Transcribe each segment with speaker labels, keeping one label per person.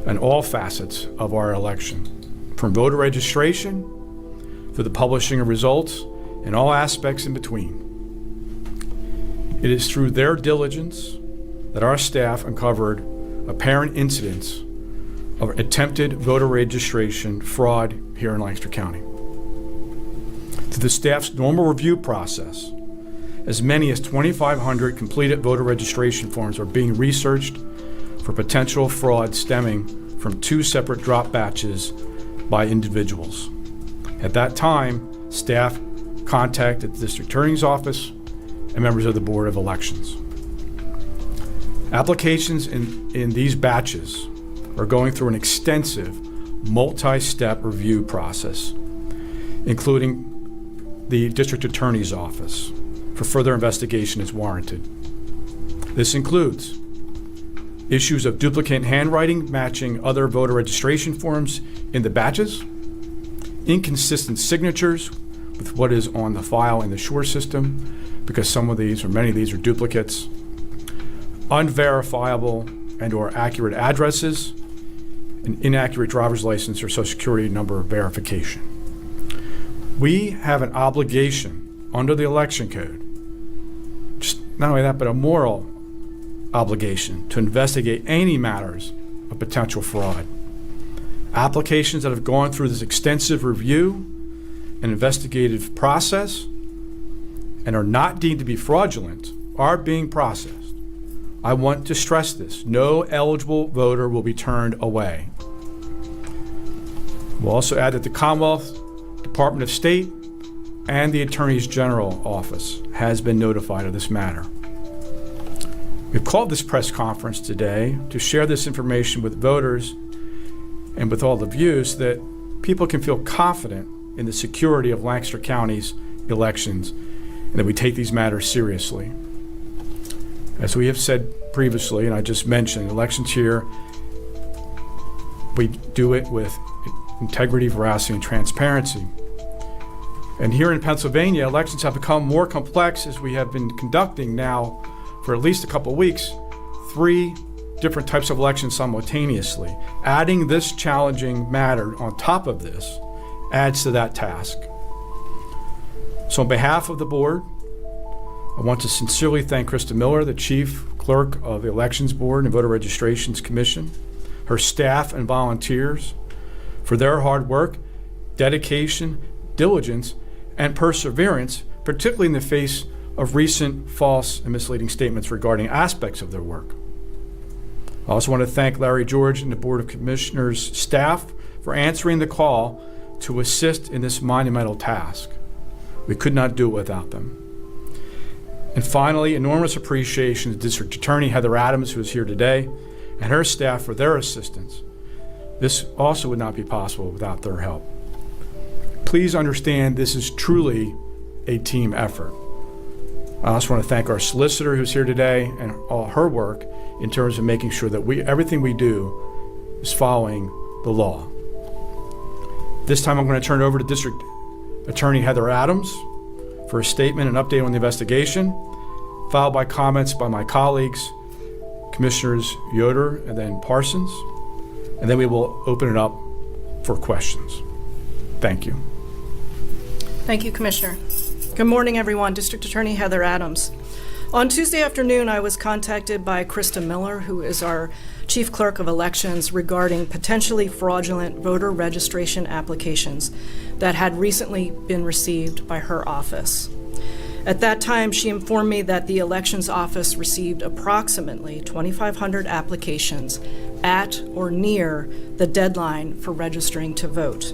Speaker 1: in all facets of our election, from voter registration to the publishing of results and all aspects in between. It is through their diligence that our staff uncovered apparent incidents of attempted voter registration fraud here in Lancaster County. Through the staff's normal review process, as many as 2,500 completed voter registration forms are being researched for potential fraud stemming from 2 separate drop batches by individuals. At that time, staff contacted the District Attorney's Office and members of the Board of Elections. Applications in these batches are going through an extensive multi-step review process, including the District Attorney's Office, for further investigation as warranted. This includes issues of duplicate handwriting matching other voter registration forms in the batches, inconsistent signatures with what is on the file in the SURE system, because some of these or many of these are duplicates, unverifiable and or accurate addresses, and inaccurate driver's license or social security number verification. We have an obligation under the election code, just not only that, but a moral obligation to investigate any matters of potential fraud. Applications that have gone through this extensive review and investigative process and are not deemed to be fraudulent are being processed. I want to stress this. No eligible voter will be turned away. We'll also add that the Commonwealth Department of State and the Attorney General Office has been notified of this matter. We've called this press conference today to share this information with voters and with all the views that people can feel confident in the security of Lancaster County's elections and that we take these matters seriously. As we have said previously, and I just mentioned, elections here, we do it with integrity, veracity, and transparency. And here in Pennsylvania, elections have become more complex as we have been conducting now for at least a couple of weeks, 3 different types of elections simultaneously. Adding this challenging matter on top of this adds to that task. So on behalf of the board, I want to sincerely thank Krista Miller, the Chief Clerk of the Elections Board and Voter Registrations Commission, her staff and volunteers for their hard work, dedication, diligence, and perseverance, particularly in the face of recent false and misleading statements regarding aspects of their work. I also want to thank Larry George and the Board of Commissioners staff for answering the call to assist in this monumental task. We could not do it without them. And finally, enormous appreciation to District Attorney Heather Adams, who is here today, and her staff for their assistance. This also would not be possible without their help. Please understand this is truly a team effort. I also want to thank our solicitor who's here today and all her work in terms of making sure that everything we do is following the law. This time I'm going to turn it over to District Attorney Heather Adams for a statement and update on the investigation, followed by comments by my colleagues, Commissioners Yoder and then Parsons, and then we will open it up for questions. Thank you.
Speaker 2: Thank you, Commissioner. Good morning, everyone. District Attorney Heather Adams. On Tuesday afternoon, I was contacted by Krista Miller, who is our Chief Clerk of Elections, regarding potentially fraudulent voter registration applications that had recently been received by her office. At that time, she informed me that the Elections Office received approximately 2,500 applications at or near the deadline for registering to vote.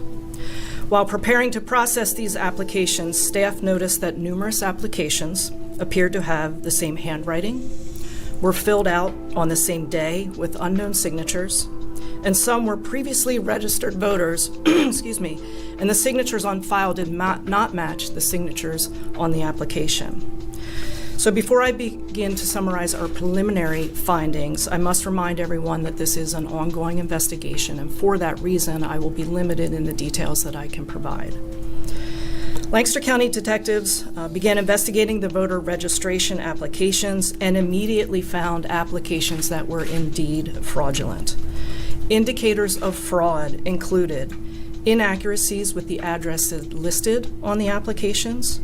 Speaker 2: While preparing to process these applications, staff noticed that numerous applications appeared to have the same handwriting, were filled out on the same day with unknown signatures, and some were previously registered voters, excuse me, and the signatures on file did not match the signatures on the application. So before I begin to summarize our preliminary findings, I must remind everyone that this is an ongoing investigation, and for that reason, I will be limited in the details that I can provide. Lancaster County detectives began investigating the voter registration applications and immediately found applications that were indeed fraudulent. Indicators of fraud included inaccuracies with the addresses listed on the applications,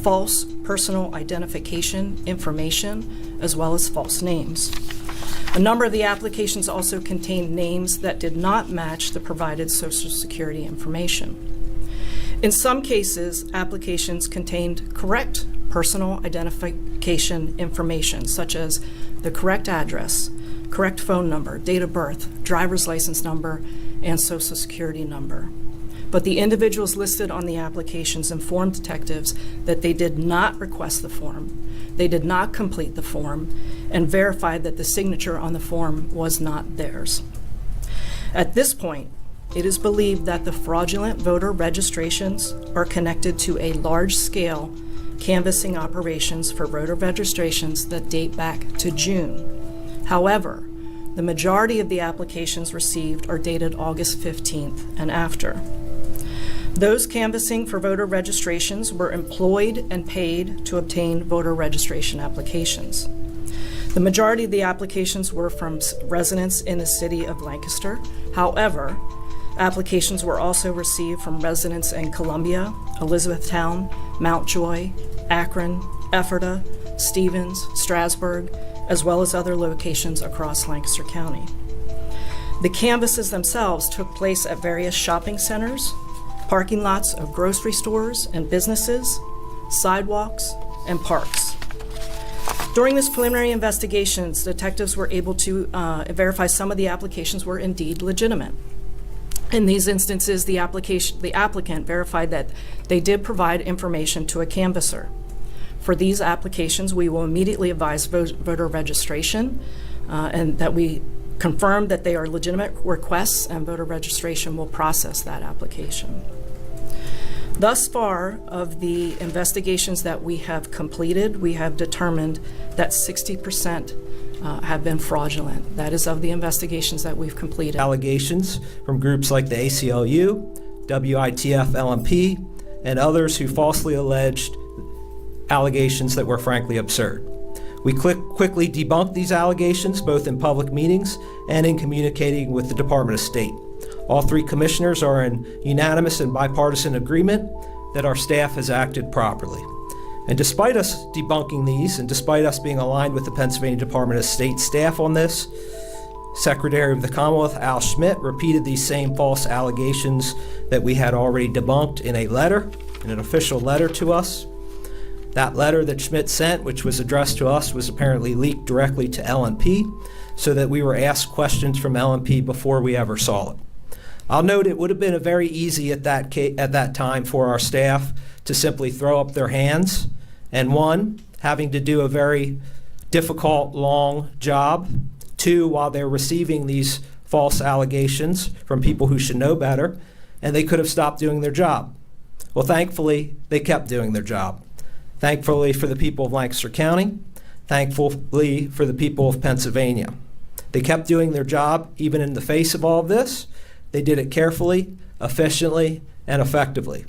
Speaker 2: false personal identification information, as well as false names. A number of the applications also contained names that did not match the provided Social Security information. In some cases, applications contained correct personal identification information, such as the correct address, correct phone number, date of birth, driver's license number, and Social Security number. But the individuals listed on the applications informed detectives that they did not request the form, they did not complete the form, and verified that the signature on the form was not theirs. At this point, it is believed that the fraudulent voter registrations are connected to a large-scale canvassing operations for voter registrations that date back to June. However, the majority of the applications received are dated August 15th and after. Those canvassing for voter registrations were employed and paid to obtain voter registration applications. The majority of the applications were from residents in the city of Lancaster. However, applications were also received from residents in Columbia, Elizabethtown, Mountjoy, Akron, Ephrata, Stevens, Strasburg, as well as other locations across Lancaster County. The canvasses themselves took place at various shopping centers, parking lots of grocery stores and businesses, sidewalks, and parks. During this preliminary investigations, detectives were able to verify some of the applications were indeed legitimate. In these instances, the applicant verified that they did provide information to a canvasser. For these applications, we will immediately advise voter registration and that we confirm that they are legitimate requests, and voter registration will process that application. Thus far, of the investigations that we have completed, we have determined that 60% have been fraudulent. That is of the investigations that we've completed.
Speaker 3: Allegations from groups like the ACLU, WITF, LMP, and others who falsely alleged allegations that were frankly absurd. We quickly debunked these allegations, both in public meetings and in communicating with the Department of State. All three commissioners are in unanimous and bipartisan agreement that our staff has acted properly. And despite us debunking these, and despite us being aligned with the Pennsylvania Department of State staff on this, Secretary of the Commonwealth Al Schmidt repeated these same false allegations that we had already debunked in a letter, in an official letter to us. That letter that Schmidt sent, which was addressed to us, was apparently leaked directly to LNP, so that we were asked questions from LNP before we ever saw it. I'll note it would have been very easy at that time for our staff to simply throw up their hands, and one, having to do a very difficult, long job. Two, while they're receiving these false allegations from people who should know better, and they could have stopped doing their job. Well, thankfully, they kept doing their job. Thankfully for the people of Lancaster County, thankfully for the people of Pennsylvania. They kept doing their job even in the face of all of this. They did it carefully, efficiently, and effectively.